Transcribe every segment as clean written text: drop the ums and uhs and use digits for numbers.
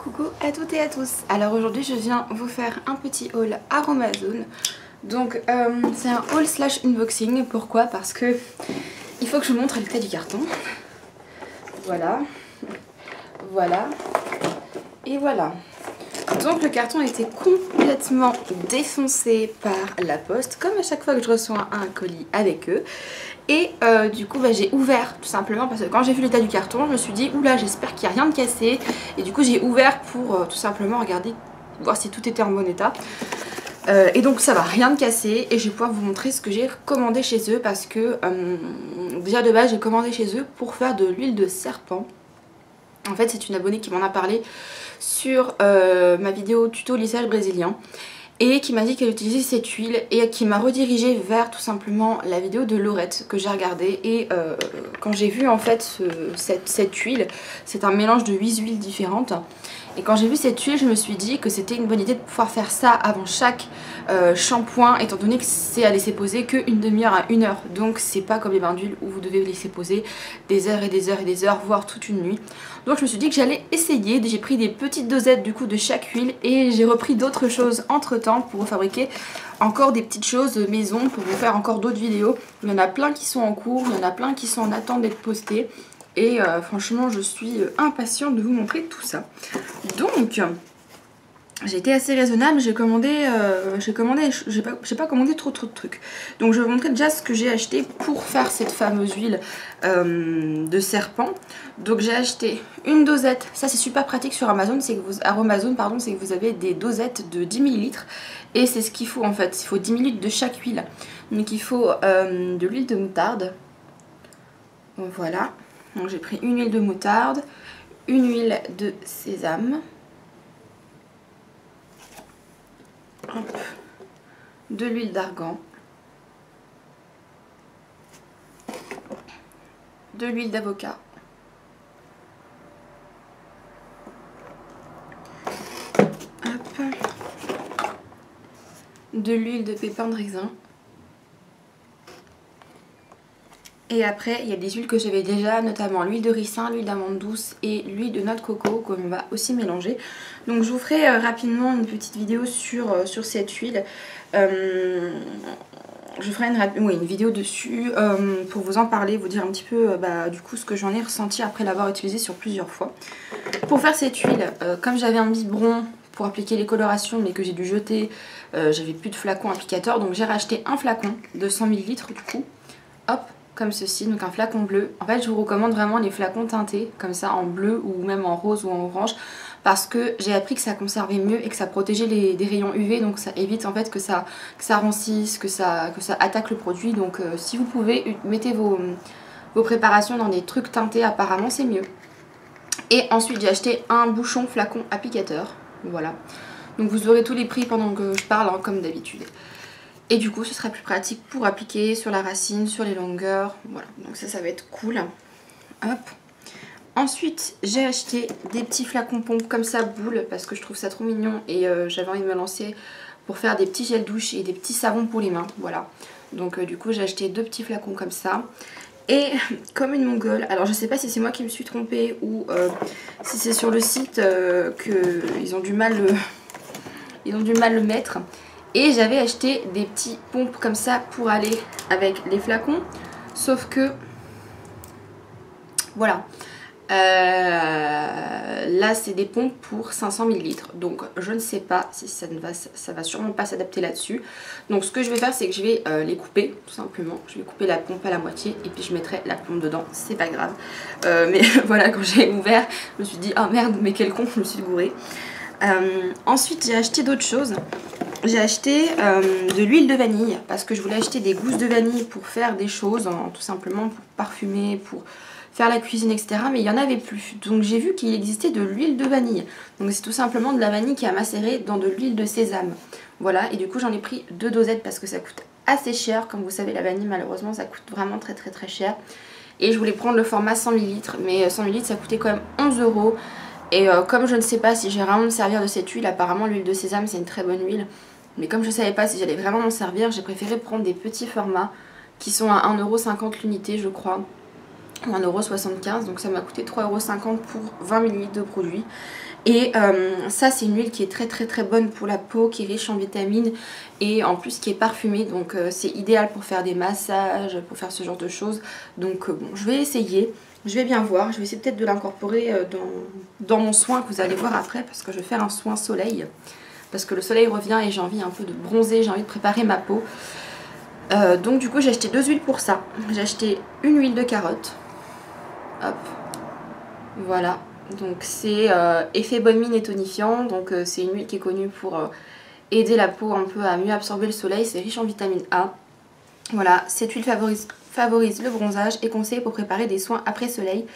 Coucou à toutes et à tous. Alors aujourd'hui je viens vous faire un petit haul Aromazone. Donc c'est un haul slash unboxing. Pourquoi? Parce que il faut que je vous montre l'état du carton. Voilà. Voilà. Et voilà. Donc le carton était complètement défoncé par la poste, comme à chaque fois que je reçois un colis avec eux. Et du coup j'ai ouvert tout simplement parce que quand j'ai vu l'état du carton je me suis dit oula, j'espère qu'il n'y a rien de cassé. Et du coup j'ai ouvert pour tout simplement regarder, voir si tout était en bon état. Et donc ça va, rien de cassé. Et je vais pouvoir vous montrer ce que j'ai commandé chez eux. Parce que déjà de base j'ai commandé chez eux pour faire de l'huile de serpent. En fait c'est une abonnée qui m'en a parlé sur ma vidéo tuto lissage brésilien. Et qui m'a dit qu'elle utilisait cette huile et qui m'a redirigée vers tout simplement la vidéo de Laurette que j'ai regardée. Et quand j'ai vu en fait cette huile, c'est un mélange de 8 huiles différentes. Et quand j'ai vu cette huile, je me suis dit que c'était une bonne idée de pouvoir faire ça avant chaque shampoing, étant donné que c'est à laisser poser que une demi-heure à 1 heure. Donc c'est pas comme les bains d'huile où vous devez laisser poser des heures et des heures et des heures, voire toute une nuit. Donc je me suis dit que j'allais essayer. J'ai pris des petites dosettes du coup de chaque huile et j'ai repris d'autres choses entre temps pour fabriquer encore des petites choses maison, pour vous faire encore d'autres vidéos. Il y en a plein qui sont en cours, il y en a plein qui sont en attente d'être postées. Et franchement je suis impatiente de vous montrer tout ça. Donc j'ai été assez raisonnable, j'ai pas commandé trop de trucs. Donc je vais vous montrer déjà ce que j'ai acheté pour faire cette fameuse huile de serpent. Donc j'ai acheté une dosette, ça c'est super pratique sur Amazon, c'est que Aromazone pardon, c'est que vous avez des dosettes de 10 ml. Et c'est ce qu'il faut en fait, il faut 10 ml de chaque huile. Donc il faut de l'huile de moutarde, voilà. Donc j'ai pris une huile de moutarde, une huile de sésame, hop, de l'huile d'argan, de l'huile d'avocat, de l'huile de pépin de raisin. Et après, il y a des huiles que j'avais déjà, notamment l'huile de ricin, l'huile d'amande douce et l'huile de noix de coco qu'on va aussi mélanger. Donc je vous ferai rapidement une petite vidéo sur cette huile. Je ferai une vidéo dessus pour vous en parler, vous dire un petit peu du coup ce que j'en ai ressenti après l'avoir utilisé sur plusieurs fois. Pour faire cette huile, comme j'avais un biberon pour appliquer les colorations mais que j'ai dû jeter, j'avais plus de flacon applicateur, donc j'ai racheté un flacon de 100 ml du coup. Hop, comme ceci, donc un flacon bleu. En fait je vous recommande vraiment les flacons teintés comme ça en bleu ou même en rose ou en orange, parce que j'ai appris que ça conservait mieux et que ça protégeait des rayons UV, donc ça évite en fait que ça rancisse, que ça attaque le produit. Donc si vous pouvez, mettez vos préparations dans des trucs teintés, apparemment c'est mieux. Et ensuite j'ai acheté un bouchon flacon applicateur, voilà. Donc vous aurez tous les prix pendant que je parle, hein, comme d'habitude. Et du coup ce sera plus pratique pour appliquer sur la racine, sur les longueurs, voilà. Donc ça va être cool. Hop. Ensuite j'ai acheté des petits flacons pompes comme ça, boule, parce que je trouve ça trop mignon. Et j'avais envie de me lancer pour faire des petits gels douche et des petits savons pour les mains, voilà. Donc du coup j'ai acheté 2 petits flacons comme ça. Et comme une mongole, alors je sais pas si c'est moi qui me suis trompée ou si c'est sur le site qu'ils ont du mal le mettre. Et j'avais acheté des petits pompes comme ça pour aller avec les flacons. Sauf que, voilà, là c'est des pompes pour 500 ml. Donc je ne sais pas si ça va sûrement pas s'adapter là-dessus. Donc ce que je vais faire, c'est que je vais les couper tout simplement. Je vais couper la pompe à la moitié et puis je mettrai la pompe dedans, c'est pas grave. Mais voilà, quand j'ai ouvert, je me suis dit, ah merde, mais quel con, je me suis gourée. Ensuite j'ai acheté d'autres choses. J'ai acheté de l'huile de vanille parce que je voulais acheter des gousses de vanille pour faire des choses, hein, tout simplement pour parfumer, pour faire la cuisine, etc. Mais il n'y en avait plus. Donc j'ai vu qu'il existait de l'huile de vanille. Donc c'est tout simplement de la vanille qui a macéré dans de l'huile de sésame. Voilà, et du coup j'en ai pris 2 dosettes parce que ça coûte assez cher. Comme vous savez, la vanille malheureusement ça coûte vraiment très cher. Et je voulais prendre le format 100 ml, mais 100 ml ça coûtait quand même 11 €. Et comme je ne sais pas si j'ai vraiment me servir de cette huile, apparemment l'huile de sésame c'est une très bonne huile. Mais comme je ne savais pas si j'allais vraiment m'en servir, j'ai préféré prendre des petits formats qui sont à 1,50 € l'unité je crois. Ou 1,75 €, donc ça m'a coûté 3,50 € pour 20 ml de produit. Et ça c'est une huile qui est très bonne pour la peau, qui est riche en vitamines et en plus qui est parfumée, donc c'est idéal pour faire des massages, pour faire ce genre de choses. Donc bon, je vais essayer, je vais bien voir, je vais essayer peut-être de l'incorporer dans mon soin que vous allez voir après, parce que je vais faire un soin soleil, parce que le soleil revient et j'ai envie un peu de bronzer, j'ai envie de préparer ma peau. Donc du coup j'ai acheté 2 huiles pour ça. J'ai acheté une huile de carotte, hop, voilà. Donc c'est effet bonne mine et tonifiant, donc c'est une huile qui est connue pour aider la peau un peu à mieux absorber le soleil, c'est riche en vitamine A. Voilà, cette huile favorise le bronzage et conseille pour préparer des soins après soleil,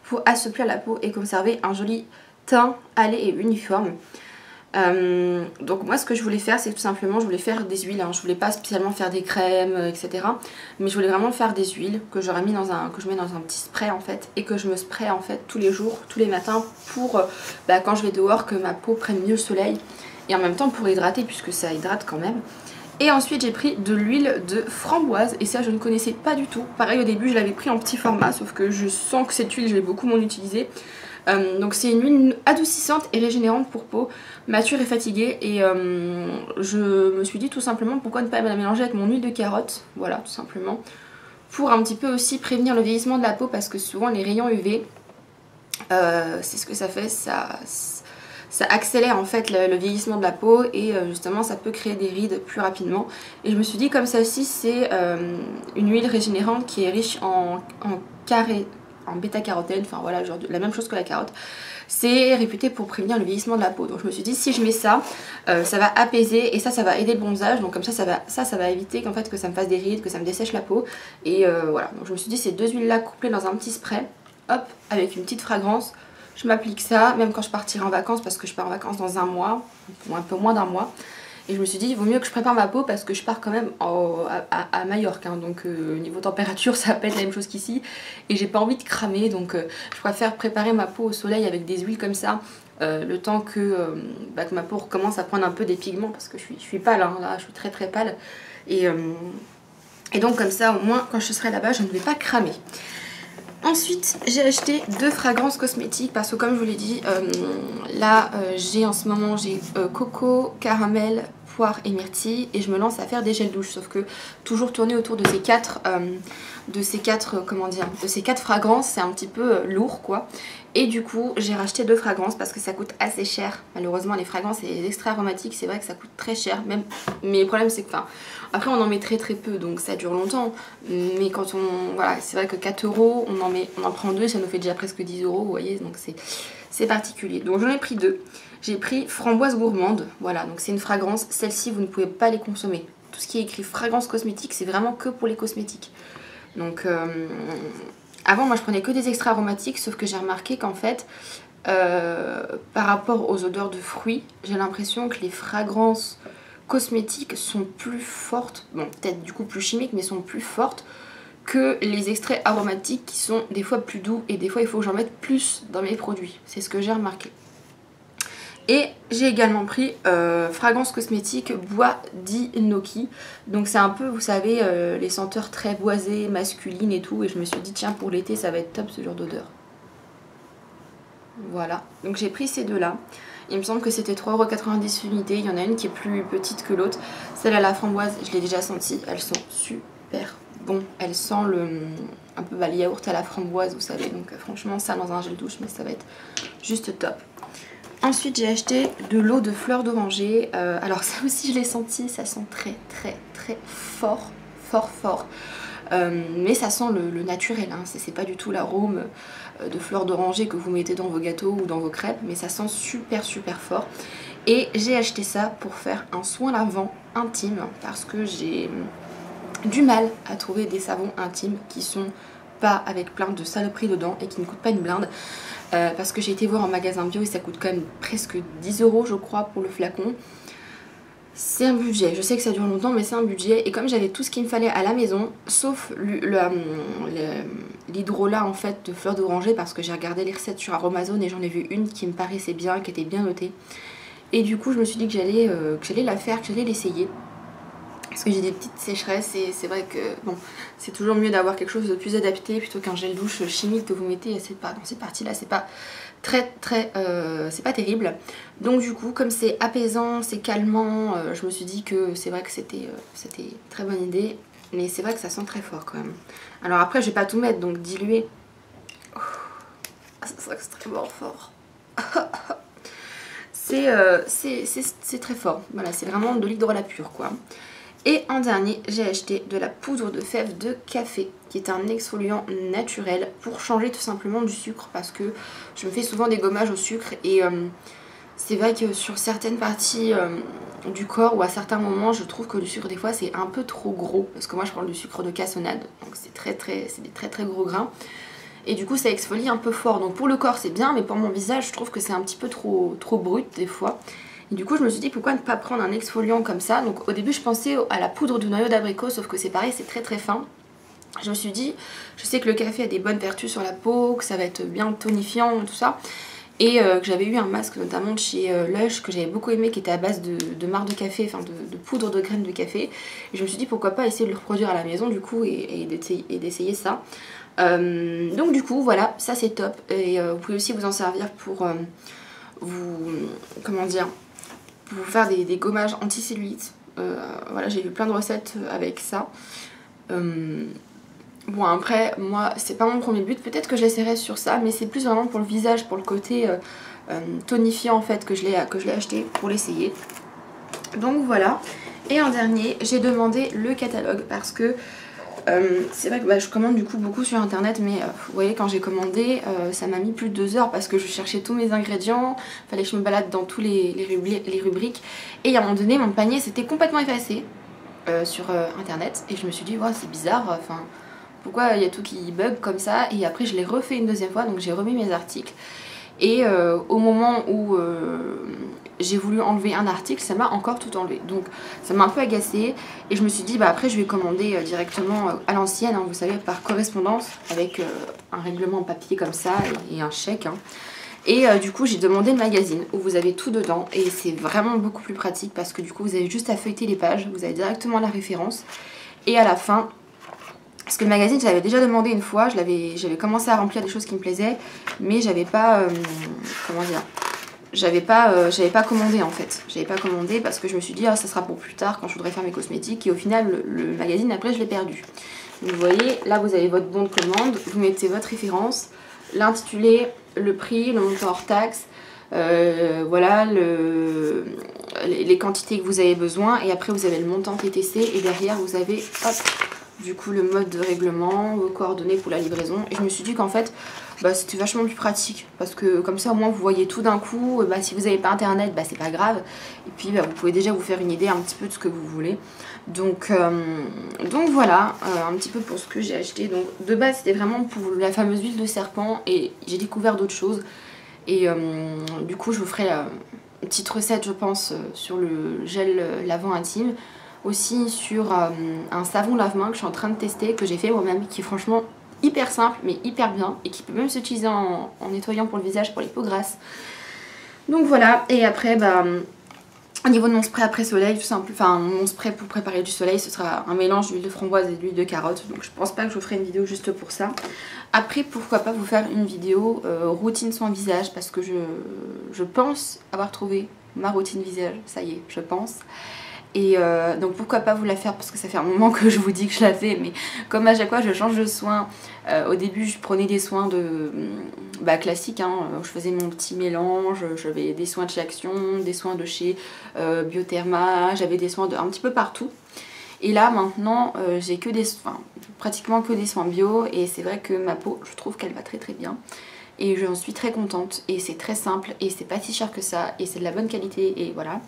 pour assouplir la peau et conserver un joli teint hâlé et uniforme. Donc moi ce que je voulais faire, c'est tout simplement, je voulais faire des huiles, hein. Je voulais pas spécialement faire des crèmes, etc. Mais je voulais vraiment faire des huiles que j'aurais mis que je mets dans un petit spray en fait, et que je me spray en fait tous les jours, tous les matins, pour quand je vais dehors, que ma peau prenne mieux le soleil, et en même temps pour hydrater, puisque ça hydrate quand même. Et ensuite j'ai pris de l'huile de framboise, et ça je ne connaissais pas du tout. Pareil, au début je l'avais pris en petit format, sauf que je sens que cette huile je vais beaucoup m'en utiliser. Donc c'est une huile adoucissante et régénérante pour peau mature et fatiguée, et je me suis dit tout simplement pourquoi ne pas la mélanger avec mon huile de carotte, voilà tout simplement, pour un petit peu aussi prévenir le vieillissement de la peau, parce que souvent les rayons UV, c'est ce que ça fait, ça accélère en fait le vieillissement de la peau, et justement ça peut créer des rides plus rapidement. Et je me suis dit, comme celle-ci c'est une huile régénérante qui est riche en bêta-carotène, enfin voilà, genre la même chose que la carotte, c'est réputé pour prévenir le vieillissement de la peau. Donc je me suis dit, si je mets ça, ça va apaiser, et ça va aider le bronzage, donc comme ça ça va éviter qu'en fait que ça me fasse des rides, que ça me dessèche la peau. Et voilà, donc je me suis dit, ces 2 huiles là couplées dans un petit spray, hop, avec une petite fragrance, je m'applique ça, même quand je partirai en vacances, parce que je pars en vacances dans un mois, ou un peu moins d'un mois. Et je me suis dit, il vaut mieux que je prépare ma peau, parce que je pars quand même à Majorque, hein, donc niveau température ça va pas être la même chose qu'ici, et j'ai pas envie de cramer, donc je préfère préparer ma peau au soleil avec des huiles comme ça, le temps que ma peau recommence à prendre un peu des pigments, parce que je suis pâle, hein, là je suis très pâle, et donc comme ça au moins quand je serai là-bas je ne vais pas cramer. Ensuite j'ai acheté 2 fragrances cosmétiques, parce que comme je vous l'ai dit, là j'ai en ce moment coco, caramel, poire et myrtille, et je me lance à faire des gels douche, sauf que toujours tourner autour de ces quatre fragrances, c'est un petit peu lourd quoi. Et du coup j'ai racheté 2 fragrances parce que ça coûte assez cher. Malheureusement les fragrances et les extraits aromatiques, c'est vrai que ça coûte très cher, même. Mais le problème c'est que, après on en met très peu, donc ça dure longtemps. Mais quand voilà, c'est vrai que 4 € on en prend 2, ça nous fait déjà presque 10 €, vous voyez, donc c'est particulier. Donc j'en ai pris 2. J'ai pris framboise gourmande, voilà, donc c'est une fragrance. Celle-ci vous ne pouvez pas les consommer. Tout ce qui est écrit fragrance cosmétique, c'est vraiment que pour les cosmétiques. Donc avant moi je prenais que des extraits aromatiques, sauf que j'ai remarqué qu'en fait par rapport aux odeurs de fruits, j'ai l'impression que les fragrances cosmétiques sont plus fortes, bon peut-être du coup plus chimiques, mais sont plus fortes que les extraits aromatiques qui sont des fois plus doux, et des fois il faut que j'en mette plus dans mes produits, c'est ce que j'ai remarqué. Et j'ai également pris fragrance cosmétique bois d'Inoki. Donc c'est un peu, vous savez, les senteurs très boisées, masculines et tout. Et je me suis dit, tiens, pour l'été, ça va être top ce genre d'odeur. Voilà, donc j'ai pris ces 2 là. Il me semble que c'était 3,90 € l'unité. Il y en a une qui est plus petite que l'autre. Celle à la framboise, je l'ai déjà sentie. Elles sont super bon. Elle sent un peu le yaourt à la framboise, vous savez. Donc franchement, ça dans un gel douche, mais ça va être juste top. Ensuite j'ai acheté de l'eau de fleur d'oranger, alors ça aussi je l'ai senti, ça sent très fort, mais ça sent le naturel, hein. C'est pas du tout l'arôme de fleur d'oranger que vous mettez dans vos gâteaux ou dans vos crêpes, mais ça sent super fort. Et j'ai acheté ça pour faire un soin lavant intime, parce que j'ai du mal à trouver des savons intimes qui sont pas avec plein de saloperies dedans et qui ne coûtent pas une blinde. Parce que j'ai été voir en magasin bio et ça coûte quand même presque 10 € je crois pour le flacon. C'est un budget, je sais que ça dure longtemps mais c'est un budget, et comme j'avais tout ce qu'il me fallait à la maison, sauf l'hydrolat en fait de fleurs d'oranger, parce que j'ai regardé les recettes sur Amazon et j'en ai vu une qui me paraissait bien, qui était bien notée. Et du coup je me suis dit que j'allais la faire, que j'allais l'essayer. parce que j'ai des petites sécheresses et c'est vrai que bon, c'est toujours mieux d'avoir quelque chose de plus adapté plutôt qu'un gel douche chimique que vous mettez dans cette partie là, c'est pas c'est pas terrible. Donc du coup comme c'est apaisant, c'est calmant, je me suis dit que c'est vrai que c'était très bonne idée, mais c'est vrai que ça sent très fort quand même. Alors après je vais pas tout mettre, donc diluer, oh, ça sent extrêmement fort. C'est très fort, voilà, c'est vraiment de l'hydrolat pur quoi. Et en dernier, j'ai acheté de la poudre de fèves de café, qui est un exfoliant naturel pour changer tout simplement du sucre, parce que je me fais souvent des gommages au sucre et c'est vrai que sur certaines parties du corps ou à certains moments, je trouve que le sucre des fois c'est un peu trop gros, parce que moi je prends du sucre de cassonade, donc c'est des très gros grains. Et du coup ça exfolie un peu fort, donc pour le corps c'est bien, mais pour mon visage je trouve que c'est un petit peu trop brut des fois. Et du coup je me suis dit pourquoi ne pas prendre un exfoliant comme ça. Donc au début je pensais à la poudre de noyau d'abricot, sauf que c'est pareil, c'est très fin. Je me suis dit, je sais que le café a des bonnes vertus sur la peau, que ça va être bien tonifiant tout ça. Et que j'avais eu un masque notamment de chez Lush que j'avais beaucoup aimé, qui était à base de marc de café, enfin de poudre de graines de café. Et je me suis dit pourquoi pas essayer de le reproduire à la maison du coup et d'essayer ça. Donc du coup voilà, ça c'est top. Et vous pouvez aussi vous en servir pour comment dire, pour vous faire des gommages anti-cellulite. Voilà, j'ai vu plein de recettes avec ça. Bon après, moi c'est pas mon premier but, peut-être que j'essaierai sur ça, mais c'est plus vraiment pour le visage, pour le côté tonifiant en fait que je l'ai acheté pour l'essayer. Donc voilà. Et en dernier, j'ai demandé le catalogue parce que c'est vrai que je commande du coup beaucoup sur internet, mais vous voyez quand j'ai commandé ça m'a mis plus de 2 heures parce que je cherchais tous mes ingrédients, fallait que je me balade dans tous les rubriques, et à un moment donné mon panier s'était complètement effacé sur internet et je me suis dit ouais, c'est bizarre, enfin pourquoi il y a tout qui bug comme ça. Et après je l'ai refait une deuxième fois, donc j'ai remis mes articles. Et au moment où j'ai voulu enlever un article, ça m'a encore tout enlevé. Donc ça m'a un peu agacée. Et je me suis dit, bah après je vais commander directement à l'ancienne, hein, vous savez, par correspondance, avec un règlement en papier comme ça et un chèque. Hein. Et du coup j'ai demandé le magazine où vous avez tout dedans. Et c'est vraiment beaucoup plus pratique parce que du coup vous avez juste à feuilleter les pages, vous avez directement la référence. Et à la fin... Parce que le magazine, je l'avais déjà demandé une fois, j'avais commencé à remplir des choses qui me plaisaient, mais j'avais pas, comment dire, j'avais pas commandé en fait. J'avais pas commandé parce que je me suis dit, ah, ça sera pour plus tard quand je voudrais faire mes cosmétiques, et au final, le magazine, après, je l'ai perdu. Donc vous voyez, là vous avez votre bon de commande, vous mettez votre référence, l'intitulé, le prix, le montant hors taxe, voilà, les quantités que vous avez besoin, et après vous avez le montant TTC, et derrière vous avez, hop, du coup le mode de règlement, vos coordonnées pour la livraison. Et je me suis dit qu'en fait c'était vachement plus pratique parce que comme ça au moins vous voyez tout d'un coup. Et si vous n'avez pas internet, c'est pas grave, et puis vous pouvez déjà vous faire une idée un petit peu de ce que vous voulez. Donc voilà un petit peu pour ce que j'ai acheté. Donc de base c'était vraiment pour la fameuse huile de serpent, et j'ai découvert d'autres choses. Et du coup je vous ferai une petite recette je pense sur le gel lavant intime, aussi sur un savon lave-main que je suis en train de tester, que j'ai fait moi-même, qui est franchement hyper simple mais hyper bien, et qui peut même s'utiliser en nettoyant pour le visage, pour les peaux grasses. Donc voilà. Et après au niveau de mon spray après soleil, tout simple, enfin mon spray pour préparer du soleil, ce sera un mélange d'huile de framboise et d'huile de carotte. Donc je pense pas que je ferai une vidéo juste pour ça. Après pourquoi pas vous faire une vidéo routine soin visage, parce que je pense avoir trouvé ma routine visage, ça y est, je pense. Et donc pourquoi pas vous la faire, parce que ça fait un moment que je vous dis que je la fais, mais comme à chaque fois je change de soin, au début je prenais des soins de classiques, hein, je faisais mon petit mélange, j'avais des soins de chez Action, des soins de chez Biotherma, j'avais des soins un petit peu partout. Et là maintenant j'ai que pratiquement que des soins bio, et c'est vrai que ma peau, je trouve qu'elle va très bien. Et j'en suis très contente, et c'est très simple, et c'est pas si cher que ça, et c'est de la bonne qualité, et voilà.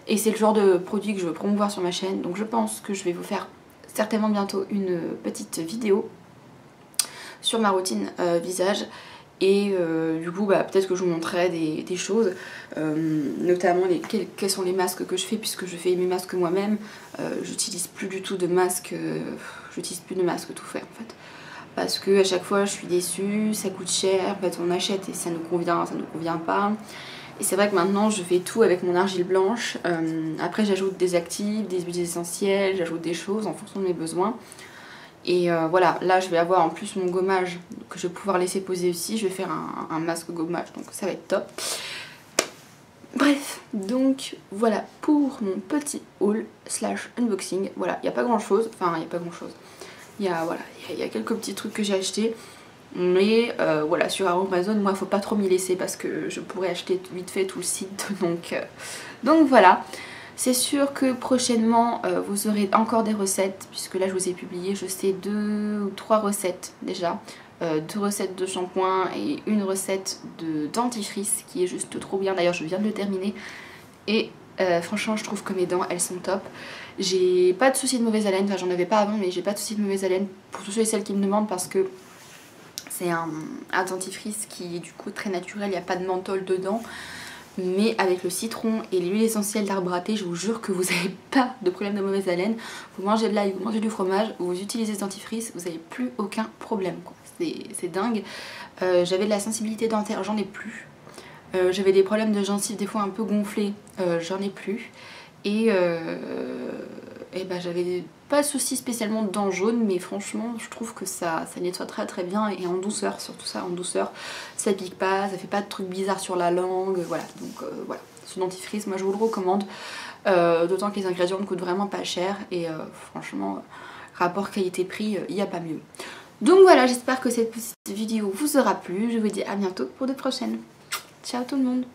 Et c'est le genre de produit que je veux promouvoir sur ma chaîne, donc je pense que je vais vous faire certainement bientôt une petite vidéo sur ma routine visage. Et du coup peut-être que je vous montrerai des choses, notamment quels sont les masques que je fais, puisque je fais mes masques moi-même. J'utilise plus du tout de masque, j'utilise plus de masque tout fait en fait. Parce que à chaque fois je suis déçue, ça coûte cher, en fait on achète et ça nous convient pas. Et c'est vrai que maintenant je fais tout avec mon argile blanche. Après j'ajoute des actifs, des huiles essentielles, j'ajoute des choses en fonction de mes besoins. Et voilà, là je vais avoir en plus mon gommage que je vais pouvoir laisser poser aussi. Je vais faire un masque gommage, donc ça va être top. Bref, donc voilà pour mon petit haul slash unboxing. Voilà, il n'y a pas grand chose, enfin il n'y a pas grand chose. Il y a quelques petits trucs que j'ai achetés. Mais voilà, sur Amazon, moi faut pas trop m'y laisser parce que je pourrais acheter vite fait tout le site. Donc voilà. C'est sûr que prochainement vous aurez encore des recettes, puisque là je vous ai publié, je sais, 2 ou 3 recettes déjà. 2 recettes de shampoing et une recette de dentifrice qui est juste trop bien. D'ailleurs je viens de le terminer et franchement je trouve que mes dents elles sont top. J'ai pas de soucis de mauvaise haleine, enfin j'en avais pas avant mais j'ai pas de soucis de mauvaise haleine pour tous ceux et celles qui me demandent, parce que c'est un dentifrice qui est du coup très naturel, il n'y a pas de menthol dedans. Mais avec le citron et l'huile essentielle d'arbre à thé, je vous jure que vous n'avez pas de problème de mauvaise haleine. Vous mangez de l'ail, vous mangez du fromage, vous utilisez ce dentifrice, vous n'avez plus aucun problème. C'est dingue. J'avais de la sensibilité dentaire, j'en ai plus. J'avais des problèmes de gencives des fois un peu gonflées, j'en ai plus. Et ben, j'avais pas de soucis spécialement de dents jaunes, mais franchement je trouve que ça nettoie très bien et en douceur, surtout ça en douceur. Ça pique pas, ça fait pas de trucs bizarres sur la langue, voilà. Donc voilà, ce dentifrice moi je vous le recommande, d'autant que les ingrédients ne coûtent vraiment pas cher et franchement rapport qualité-prix, il n'y a pas mieux. Donc voilà, j'espère que cette petite vidéo vous aura plu, je vous dis à bientôt pour de prochaines. Ciao tout le monde.